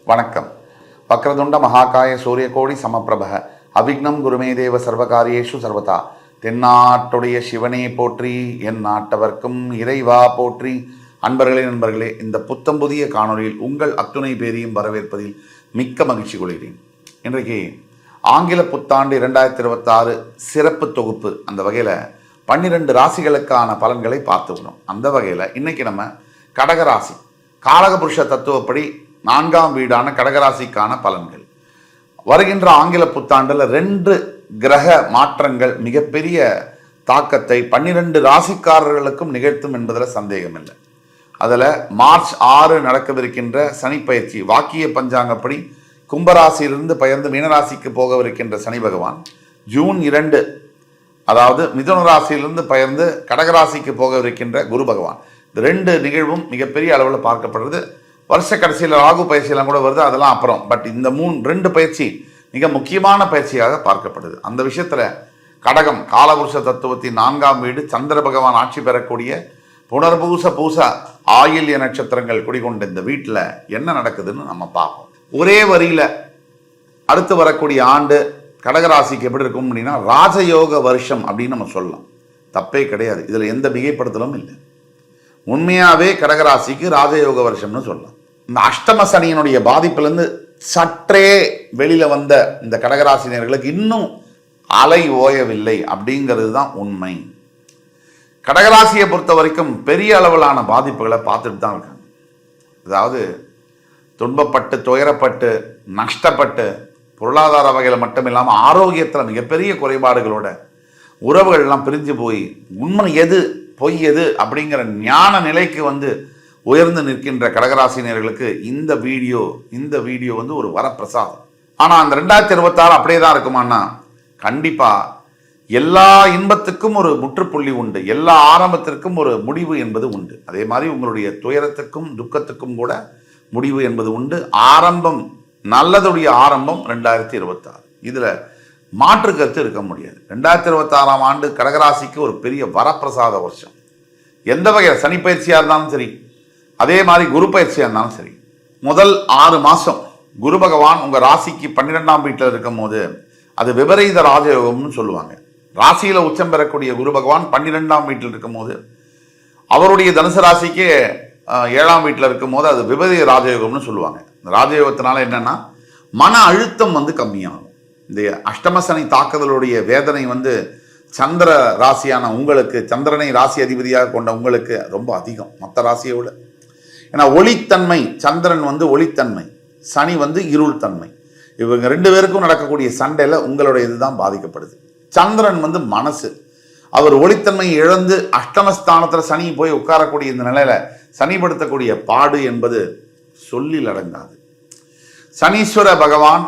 வணக்கம். வக்ரதுண்ட மகாகாய சூரியகோடி சமப்பிரப அவிக்னம் குருமே தேவ சர்வகாரியேஷு சர்வதா. தென்னாட்டுடைய சிவனே போற்றி, என் நாட்டவர்க்கும் இறைவா போற்றி. நண்பர்களே, இந்த புத்தம் புதிய காணொலியில் உங்கள் அத்துணை பேரையும் வரவேற்பதில் மிக்க மகிழ்ச்சி கொள்கிறேன். இன்றைக்கு ஆங்கில புத்தாண்டு 2026 சிறப்பு தொகுப்பு. அந்த வகையில் 12 ராசிகளுக்கான பலன்களை பார்த்துக்கணும். அந்த வகையில் இன்னைக்கு நம்ம கடகராசி காலகபுருஷ தத்துவப்படி 4ஆம் வீடான கடகராசிக்கான பலன்கள். வருகின்ற ஆங்கில புத்தாண்டில் 2 கிரக மாற்றங்கள் மிகப்பெரிய தாக்கத்தை 12 ராசிக்காரர்களுக்கும் நிகழ்த்தும் என்பதில் சந்தேகம் இல்லை. அதில் மார்ச் 6 நடக்கவிருக்கின்ற சனி பயிற்சி, வாக்கிய பஞ்சாங்கப்படி கும்பராசியிலிருந்து பெயர்ந்து மீனராசிக்கு போகவிருக்கின்ற சனி பகவான், ஜூன் 2 அதாவது மிதுன ராசியிலிருந்து பெயர்ந்து கடகராசிக்கு போகவிருக்கின்ற குரு பகவான். இந்த 2 நிகழ்வும் மிகப்பெரிய அளவில் பார்க்கப்படுறது. வருஷ கடைசியில் ராகு பயிற்சியெல்லாம் கூட வருது, அதெல்லாம் அப்புறம். பட் இந்த 2 பயிற்சி மிக முக்கியமான பயிற்சியாக பார்க்கப்படுது. அந்த விஷயத்தில் கடகம் காலபுருஷ தத்துவத்தின் 4ஆம் வீடு, சந்திர பகவான் ஆட்சி பெறக்கூடிய புனர்பூச பூச ஆயில்ய நட்சத்திரங்கள் குடிகொண்ட இந்த வீட்டில் என்ன நடக்குதுன்னு நம்ம பார்ப்போம். ஒரே வரியில் அடுத்து வரக்கூடிய ஆண்டு கடகராசிக்கு எப்படி இருக்கும் அப்படின்னா ராஜயோக வருஷம் அப்படின்னு நம்ம சொல்லலாம். தப்பே கிடையாது, இதில் எந்த மிகைப்படுத்தலும் இல்லை. உண்மையாகவே கடகராசிக்கு ராஜயோக வருஷம்னு சொல்லலாம். இந்த அஷ்டம சனியினுடைய பாதிப்பிலிருந்து சற்றே வெளியில் வந்த இந்த கடகராசினியர்களுக்கு இன்னும் அலை ஓயவில்லை அப்படிங்கிறது தான் உண்மை. கடகராசியை பொறுத்த வரைக்கும் பெரிய அளவிலான பாதிப்புகளை பார்த்துட்டு தான் இருக்காங்க. அதாவது துன்பப்பட்டு, துயரப்பட்டு, நஷ்டப்பட்டு, பொருளாதார வகையில் மட்டும் இல்லாமல் ஆரோக்கியத்தில் மிகப்பெரிய குறைபாடுகளோட உறவுகள்லாம் பிரிஞ்சு போய் உண்மை எது பொய் எது அப்படிங்கிற ஞான நிலைக்கு உயர்ந்து நிற்கின்ற கடகராசினியர்களுக்கு இந்த வீடியோ ஒரு வரப்பிரசாதம். ஆனால் அந்த 2026 அப்படியே தான் இருக்குமான்னா கண்டிப்பாக எல்லா இன்பத்துக்கும் ஒரு முற்றுப்புள்ளி உண்டு, எல்லா ஆரம்பத்திற்கும் ஒரு முடிவு என்பது உண்டு. அதே மாதிரி உங்களுடைய துயரத்துக்கும் துக்கத்துக்கும் கூட முடிவு என்பது உண்டு. ஆரம்பம் நல்லதுடைய ஆரம்பம் 2026. இதில் மாற்று கருத்து இருக்க முடியாது. 2026ஆம் ஆண்டு கடகராசிக்கு ஒரு பெரிய வரப்பிரசாத வருஷம். எந்த வகையில் சனி பயிற்சியாக இருந்தாலும் சரி, அதே மாதிரி குரு பயிற்சியாக இருந்தாலும் சரி, முதல் 6 மாதம் குரு பகவான் உங்கள் ராசிக்கு 12ஆம் வீட்டில் இருக்கும் போது அது விபரீத ராஜயோகம்னு சொல்லுவாங்க. ராசியில் உச்சம் பெறக்கூடிய குரு பகவான் 12ஆம் வீட்டில் இருக்கும் போது அவருடைய தனுசு ராசிக்கு 7ஆம் வீட்டில் இருக்கும் போது அது விபரீத ராஜயோகம்னு சொல்லுவாங்க. இந்த ராஜயோகத்தினால என்னன்னா மன அழுத்தம் கம்மியாகும். இந்த அஷ்டம சனி தாக்குதலுடைய வேதனை சந்திர ராசியான உங்களுக்கு, சந்திரனை ராசி அதிபதியாக கொண்ட உங்களுக்கு ரொம்ப அதிகம் மற்ற ராசியை விட. ஏன்னா ஒளித்தன்மை, சந்திரன் ஒளித்தன்மை, சனி இருள் தன்மை. இவங்க 2 பேருக்கும் நடக்கக்கூடிய சண்டையில் உங்களுடைய இதுதான் பாதிக்கப்படுது. சந்திரன் மனசு, அவர் ஒளித்தன்மையை இழந்து அஷ்டமஸ்தானத்தில் சனி போய் உட்காரக்கூடிய இந்த நிலையில சனிப்படுத்தக்கூடிய பாடு என்பது சொல்லில் அடங்காது. சனீஸ்வர பகவான்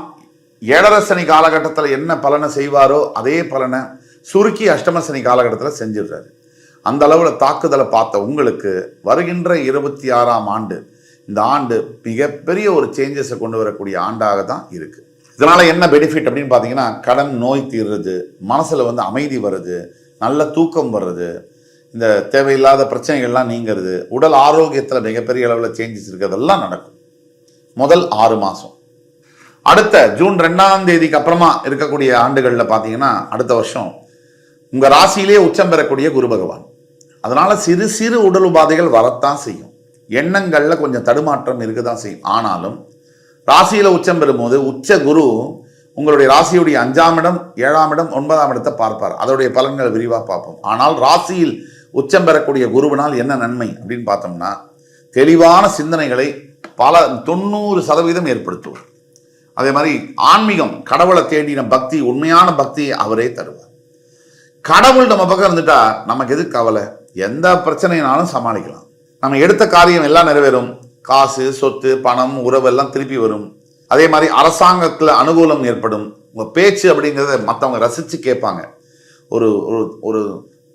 7.5 சனி காலகட்டத்தில் என்ன பலனை செய்வாரோ அதே பலனை சுருக்கி அஷ்டம சனி காலகட்டத்தில் செஞ்சிடுறாரு. அந்த அளவில் தாக்குதலை பார்த்த உங்களுக்கு வருகின்ற 26ஆம் ஆண்டு, இந்த ஆண்டு மிகப்பெரிய ஒரு சேஞ்சஸை கொண்டு வரக்கூடிய ஆண்டாக தான் இருக்கு. இதனால என்ன பெனிஃபிட் அப்படின்னு பார்த்தீங்கன்னா, கடன் நோய் தீர்றது, மனசுல அமைதி வருது, நல்ல தூக்கம் வர்றது, இந்த தேவையில்லாத பிரச்சனைகள்லாம் நீங்கிறது, உடல் ஆரோக்கியத்தில் மிகப்பெரிய அளவில் சேஞ்சஸ் இருக்கிறதெல்லாம் நடக்கும் முதல் 6 மாதம். அடுத்த ஜூன் 2ஆம் தேதிக்கு அப்புறமா இருக்கக்கூடிய ஆண்டுகளில் பார்த்தீங்கன்னா அடுத்த வருஷம் உங்கள் ராசியிலே உச்சம் பெறக்கூடிய குரு பகவான். அதனால சிறு சிறு உடல் உபாதைகள் வரத்தான் செய்யும், எண்ணங்களில் கொஞ்சம் தடுமாற்றம் இருக்க தான் செய்யும். ஆனாலும் ராசியில் உச்சம் பெறும்போது உச்ச குரு உங்களுடைய ராசியுடைய 5ஆம் இடம், 7ஆம் இடம், 9ஆம் இடத்தை பார்ப்பார். அதோடைய பலன்களை விரிவாக பார்ப்போம். ஆனால் ராசியில் உச்சம் பெறக்கூடிய குருவினால் என்ன நன்மை அப்படின்னு பார்த்தோம்னா தெளிவான சிந்தனைகளை 90% ஏற்படுத்துவார். அதே மாதிரி ஆன்மீகம், கடவுளை தேடின பக்தி, உண்மையான பக்தியை அவரே தருவார். கடவுள் நம்ம பக்கம் இருந்துட்டா நமக்கு எது கவலை? எந்த பிரச்சனைனாலும் சமாளிக்கலாம். நம்ம எடுத்த காரியம் எல்லாம் நிறைவேறும். காசு, சொத்து, பணம், உறவு எல்லாம் திருப்பி வரும். அதே மாதிரி அரசாங்கத்தில் அனுகூலம் ஏற்படும். உங்கள் பேச்சு அப்படிங்கிறத மற்றவங்க ரசித்து கேட்பாங்க. ஒரு ஒரு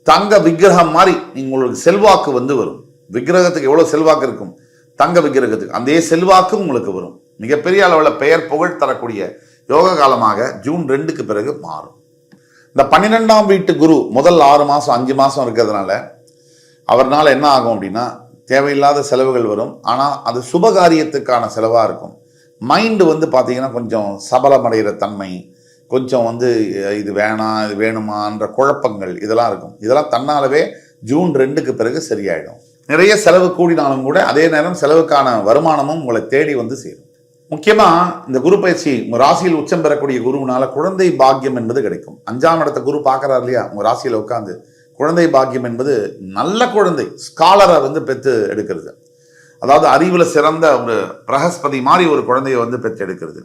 தங்க விக்கிரகம் மாதிரி உங்களுக்கு செல்வாக்கு வரும். விக்கிரகத்துக்கு எவ்வளோ செல்வாக்கு இருக்கும், தங்க விக்கிரகத்துக்கு அதே செல்வாக்கு உங்களுக்கு வரும். மிகப்பெரிய அளவில் பெயர் புகழ் தரக்கூடிய யோக காலமாக ஜூன் 2க்கு பிறகு மாறும். இந்த 12ஆம் வீட்டு குரு முதல் 6 மாதம் 5 மாதம் இருக்கிறதுனால அவர்னால என்ன ஆகும் அப்படின்னா தேவையில்லாத செலவுகள் வரும். ஆனால் அது சுபகாரியத்துக்கான செலவாக இருக்கும். மைண்டு வந்து பார்த்தீங்கன்னா கொஞ்சம் சபலமடைகிற தன்மை, கொஞ்சம் வந்து இது வேணாம் இது வேணுமான்ற குழப்பங்கள் இதெல்லாம் இருக்கும். இதெல்லாம் தன்னாலவே ஜூன் 2க்கு பிறகு சரியாயிடும். நிறைய செலவு கூடினாலும் கூட அதே நேரம் செலவுக்கான வருமானமும் உங்களை தேடி வந்து சேரும். முக்கியமாக இந்த குரு பயிற்சி உங்கள் ராசியில் உச்சம் பெறக்கூடிய குருவினால குழந்தை பாக்கியம் என்பது கிடைக்கும். 5ஆம் இடத்த குரு பார்க்குறாரு இல்லையா, உங்கள் ராசியில் உட்காந்து குழந்தை பாக்கியம் என்பது நல்ல குழந்தை ஸ்காலரை வந்து பெற்று எடுக்கிறது. அதாவது அறிவில் சிறந்த ஒரு பிரகஸ்பதி மாதிரி ஒரு குழந்தையை வந்து பெற்று எடுக்கிறது.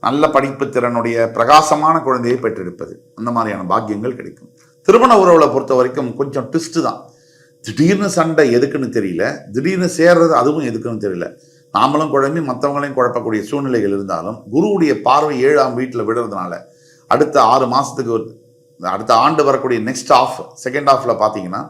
நல்ல படிப்பு திறனுடைய பிரகாசமான குழந்தையை பெற்றெடுப்பது, அந்த மாதிரியான பாக்கியங்கள் கிடைக்கும். திருமண உறவுகளை பொறுத்த வரைக்கும் கொஞ்சம் ட்விஸ்ட் தான். திடீர்னு சண்டை எதுக்குன்னு தெரியல, திடீர்னு சேர்றது அதுவும் எதுக்குன்னு தெரியல. நாமளும் குழம்பி மற்றவங்களையும் குழப்பக்கூடிய சூழ்நிலைகள் இருந்தாலும் குருவுடைய பார்வை 7ஆம் வீட்டில் விடுறதுனால அடுத்த 6 மாதத்துக்கு அடுத்த ஆண்டு வரக்கூடிய நெக்ஸ்ட் ஆஃப் செகண்ட் ஆஃபில் பார்த்தீங்கன்னா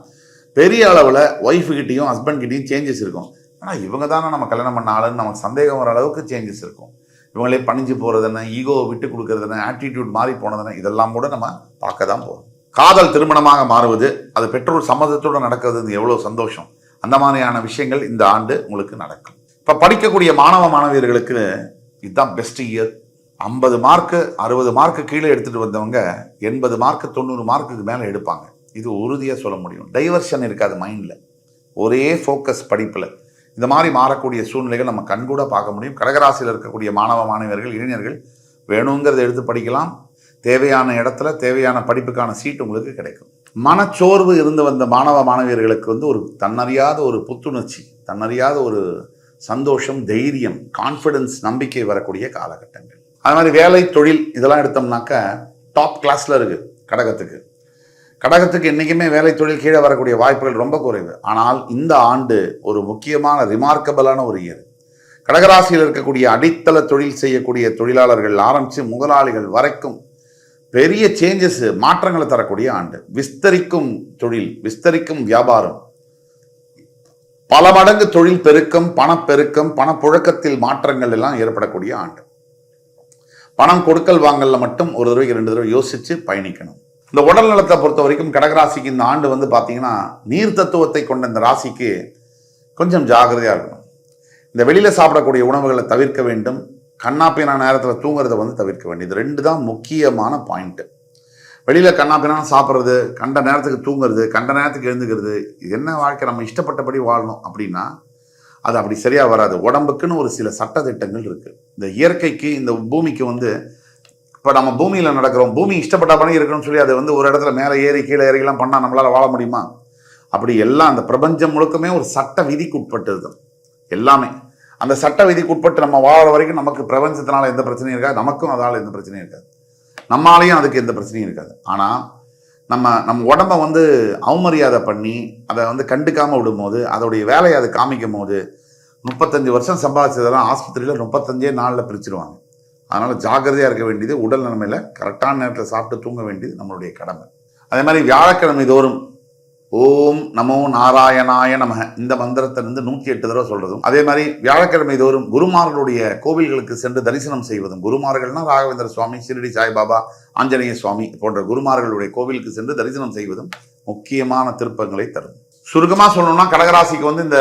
பெரிய அளவில் ஒய்ஃபுக்கிட்டையும் ஹஸ்பண்ட்கிட்டையும் சேஞ்சஸ் இருக்கும். ஆனால் இவங்க தானே நம்ம கல்யாணம் பண்ண ஆளுன்னு நமக்கு சந்தேகம் வர அளவுக்கு சேஞ்சஸ் இருக்கும். இவங்களே பணிஞ்சு போகிறதுன்னு, ஈகோவை விட்டு கொடுக்கறதுன்னு, ஆட்டிடியூட் மாறி போனதுன்னு இதெல்லாம் கூட நம்ம பார்க்க தான் போகிறோம். காதல் திருமணமாக மாறுவது, அது பெற்றோர் சம்மதத்தோடு நடக்கிறது எவ்வளோ சந்தோஷம். அந்த மாதிரியான விஷயங்கள் இந்த ஆண்டு உங்களுக்கு நடக்கும். இப்போ படிக்கக்கூடிய மாணவ மாணவியர்களுக்கு இதுதான் பெஸ்ட் இயர். 50 மார்க்கு 60 மார்க்கு கீழே எடுத்துகிட்டு வந்தவங்க 80 மார்க்கு 90 மார்க்குக்கு மேலே எடுப்பாங்க. இது உறுதியாக சொல்ல முடியும். டைவர்ஷன் இருக்காது மைண்டில், ஒரே ஃபோக்கஸ் படிப்பில். இந்த மாதிரி மாறக்கூடிய சூழ்நிலைகள் நம்ம கண்கூட பார்க்க முடியும். கடகராசியில் இருக்கக்கூடிய மாணவ மாணவியர்கள் இளைஞர்கள் வேணுங்கிறத எடுத்து படிக்கலாம். தேவையான இடத்துல தேவையான படிப்புக்கான சீட் உங்களுக்கு கிடைக்கும். மனச்சோர்வு இருந்து வந்த மாணவ மாணவியர்களுக்கு வந்து ஒரு தன்னறியாத ஒரு புத்துணர்ச்சி, தன்னறியாத ஒரு சந்தோஷம், தைரியம், கான்ஃபிடன்ஸ், நம்பிக்கை வரக்கூடிய காலகட்டங்கள். அது மாதிரி வேலை தொழில் இதெல்லாம் எடுத்தோம்னாக்க டாப் கிளாஸில் இருக்குது கடகத்துக்கு. கடகத்துக்கு என்றைக்குமே வேலை தொழில் கீழே வரக்கூடிய வாய்ப்புகள் ரொம்ப குறைவு. ஆனால் இந்த ஆண்டு ஒரு முக்கியமான ரிமார்க்கபிளான ஒரு இயர். கடகராசியில் இருக்கக்கூடிய அடித்தள தொழில் செய்யக்கூடிய தொழிலாளர்கள் ஆரம்பித்து முதலாளிகள் வரைக்கும் பெரிய சேஞ்சஸ், மாற்றங்களை தரக்கூடிய ஆண்டு. விஸ்தரிக்கும் தொழில், விஸ்தரிக்கும் வியாபாரம், பல மடங்கு தொழில் பெருக்கம், பணப்பெருக்கம், பணப்புழக்கத்தில் மாற்றங்கள் எல்லாம் ஏற்படக்கூடிய ஆண்டு. பணம் கொடுக்கல் வாங்கல மட்டும் ஒரு தடவைக்கு 2 தடவை யோசிச்சு பயணிக்கணும். இந்த உடல் நலத்தை பொறுத்த வரைக்கும் கடகராசிக்கு இந்த ஆண்டு வந்து பார்த்தீங்கன்னா நீர் தத்துவத்தை கொண்ட இந்த ராசிக்கு கொஞ்சம் ஜாகிரதையாக இருக்கணும். இந்த வெளியில் சாப்பிடக்கூடிய உணவுகளை தவிர்க்க வேண்டும். கண்ணாப்பினா நேரத்தில் தூங்குறதை வந்து தவிர்க்க வேண்டும். இது 2 தான் முக்கியமான பாயிண்ட்டு. வெளியில் கண்ணாப்பினா சாப்பிட்றது, கண்ட நேரத்துக்கு தூங்குறது, கண்ட நேரத்துக்கு எழுந்துக்கிறது, இது என்ன வாழ்க்கை? நம்ம இஷ்டப்பட்டபடி வாழணும் அப்படின்னா அது அப்படி சரியாக வராது. உடம்புக்குன்னு ஒரு சில சட்டத்திட்டங்கள் இருக்குது. இந்த இயற்கைக்கு, இந்த பூமிக்கு வந்து இப்போ நம்ம பூமியில் நடக்கிறோம், பூமி இஷ்டப்பட்ட பணி இருக்கணும்னு சொல்லி அதை வந்து ஒரு இடத்துல மேலே ஏறி கீழே ஏறிலாம் பண்ணால் நம்மளால் வாழ முடியுமா? அப்படி எல்லாம் அந்த பிரபஞ்சம் முழுக்கமே ஒரு சட்ட விதிக்கு உட்பட்டது தான் எல்லாமே. அந்த சட்ட விதிக்கு உட்பட்டு நம்ம வாழற வரைக்கும் நமக்கு பிரபஞ்சத்தினால எந்த பிரச்சனையும் இருக்காது, நமக்கும் அதனால் எந்த பிரச்சனையும் இருக்காது, நம்மளாலையும் அதுக்கு எந்த பிரச்சனையும் இருக்காது. ஆனால் நம்ம உடம்பை வந்து அவமரியாதை பண்ணி அதை வந்து கண்டுக்காமல் விடும்போது, அதோடைய வேலையை அதை காமிக்கும் போது 35 வருஷம் சம்பாதிச்சதெல்லாம் ஆஸ்பத்திரியில் 35 நாளில் பிரிச்சுருவாங்க. அதனால் ஜாக்கிரதையாக இருக்க வேண்டியது, உடல் நிலைமையில் கரெக்டான நேரத்தில் சாப்பிட்டு தூங்க வேண்டியது நம்மளுடைய கடமை. அதே மாதிரி வியாழக்கிழமை தோறும் ஓம் நமோ நாராயணாய நமக இந்த மந்திரத்தை வந்து 108 தடவை சொல்றதும், அதே மாதிரி வியாழக்கிழமை தோறும் குருமார்களுடைய கோவில்களுக்கு சென்று தரிசனம் செய்வதும், குருமார்கள்னா ராகவேந்திர சுவாமி, ஷிரடி சாய்பாபா, ஆஞ்சநேய சுவாமி போன்ற குருமார்களுடைய கோவிலுக்கு சென்று தரிசனம் செய்வதும் முக்கியமான திருப்பங்களை தரும். சுருக்கமாக சொல்லணும்னா கடகராசிக்கு வந்து இந்த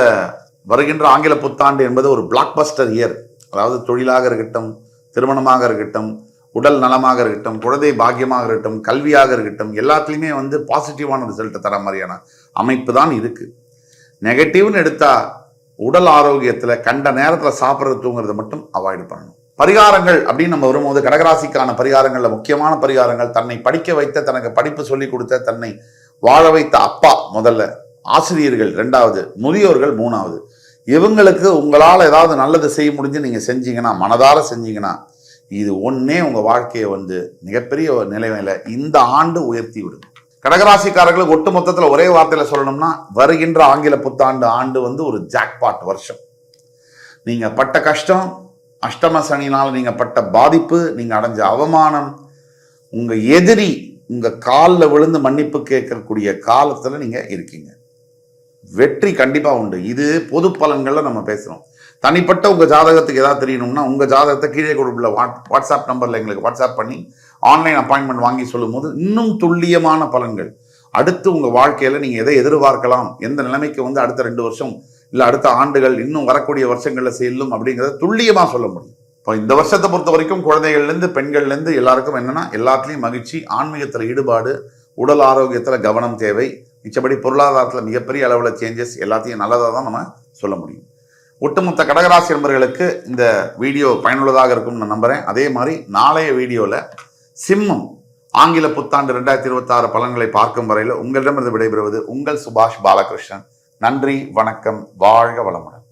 வருகின்ற ஆங்கில புத்தாண்டு என்பது ஒரு பிளாக் பஸ்டர் இயர். அதாவது தொழிலாக இருக்கட்டும், திருமணமாக இருக்கட்டும், உடல் நலமாக இருக்கட்டும், குழந்தை பாக்கியமாக இருக்கட்டும், கல்வியாக இருக்கட்டும், எல்லாத்துலேயுமே வந்து பாசிட்டிவான ரிசல்ட்டை தர மாதிரியான அமைப்பு தான் இருக்குது. நெகட்டிவ்னு எடுத்தால் உடல் ஆரோக்கியத்தில் கண்ட நேரத்தில் சாப்பிட்றது தூங்குறதை மட்டும் அவாய்டு பண்ணணும். பரிகாரங்கள் அப்படின்னு நம்ம வரும்போது கடகராசிக்கான பரிகாரங்களில் முக்கியமான பரிகாரங்கள், தன்னை படிக்க வைத்த, தனக்கு படிப்பு சொல்லி கொடுத்த, தன்னை வாழ வைத்த அப்பா முதல்ல, ஆசிரியர்கள் 2வது, முதியோர்கள் 3வது. இவங்களுக்கு உங்களால் ஏதாவது நல்லது செய்ய முடிஞ்சு நீங்கள் செஞ்சீங்கன்னா, மனதார செஞ்சீங்கன்னா, இது ஒன்றே உங்கள் வாழ்க்கையை வந்து மிகப்பெரிய ஒரு நிலைமையில இந்த ஆண்டு உயர்த்தி விடும். கடகராசிக்காரர்களுக்கு ஒட்டு மொத்தத்தில் ஒரே வார்த்தையில் சொல்லணும்னா, வருகின்ற ஆங்கில புத்தாண்டு ஆண்டு வந்து ஒரு ஜாக்பாட் வருஷம். நீங்கள் பட்ட கஷ்டம், அஷ்டம சனினால் நீங்கள் பட்ட பாதிப்பு, நீங்கள் அடைஞ்ச அவமானம், உங்கள் எதிரி உங்கள் காலில் விழுந்து மன்னிப்பு கேட்கக்கூடிய காலத்தில் நீங்கள் இருக்கீங்க. வெற்றி கண்டிப்பாக உண்டு. இது பொது பலன்களில் நம்ம பேசுகிறோம். தனிப்பட்ட உங்கள் ஜாதகத்துக்கு ஏதாவது தெரியணும்னா உங்கள் ஜாதகத்தை கீழே கொடுக்கல வாட்ஸ்அப் நம்பரில் எங்களுக்கு வாட்ஸ்அப் பண்ணி ஆன்லைன் அப்பாயின்மெண்ட் வாங்கி சொல்லும் போது இன்னும் துல்லியமான பலன்கள், அடுத்து உங்கள் வாழ்க்கையில் நீங்கள் எதை எதிர்பார்க்கலாம், எந்த நிலைமைக்கு வந்து அடுத்த 2 வருஷம் இல்லை அடுத்த ஆண்டுகள் இன்னும் வரக்கூடிய வருஷங்களில் செல்லும் அப்படிங்கிறத துல்லியமாக சொல்ல முடியும். இப்போ இந்த வருஷத்தை பொறுத்த வரைக்கும் குழந்தைகள்லேருந்து பெண்கள்லேருந்து எல்லாருக்கும் என்னன்னா எல்லாத்துலேயும் மகிழ்ச்சி, ஆன்மீகத்தில் ஈடுபாடு, உடல் ஆரோக்கியத்தில் கவனம் தேவை. மிச்சபடி பொருளாதாரத்தில் மிகப்பெரிய அளவில் சேஞ்சஸ், எல்லாத்தையும் நல்லதாக தான் நம்ம சொல்ல முடியும். ஒட்டுமொத்த கடகராசி நண்பர்களுக்கு இந்த வீடியோ பயனுள்ளதாக இருக்கும்னு நான் நம்புகிறேன். அதே மாதிரி நாளைய வீடியோவில் சிம்மம் ஆங்கில புத்தாண்டு 2026 பலன்களை பார்க்கும் வரையில் உங்களிடமிருந்து விடைபெறுவது உங்கள் சுபாஷ் பாலகிருஷ்ணன். நன்றி, வணக்கம், வாழ்க வளமுடன்.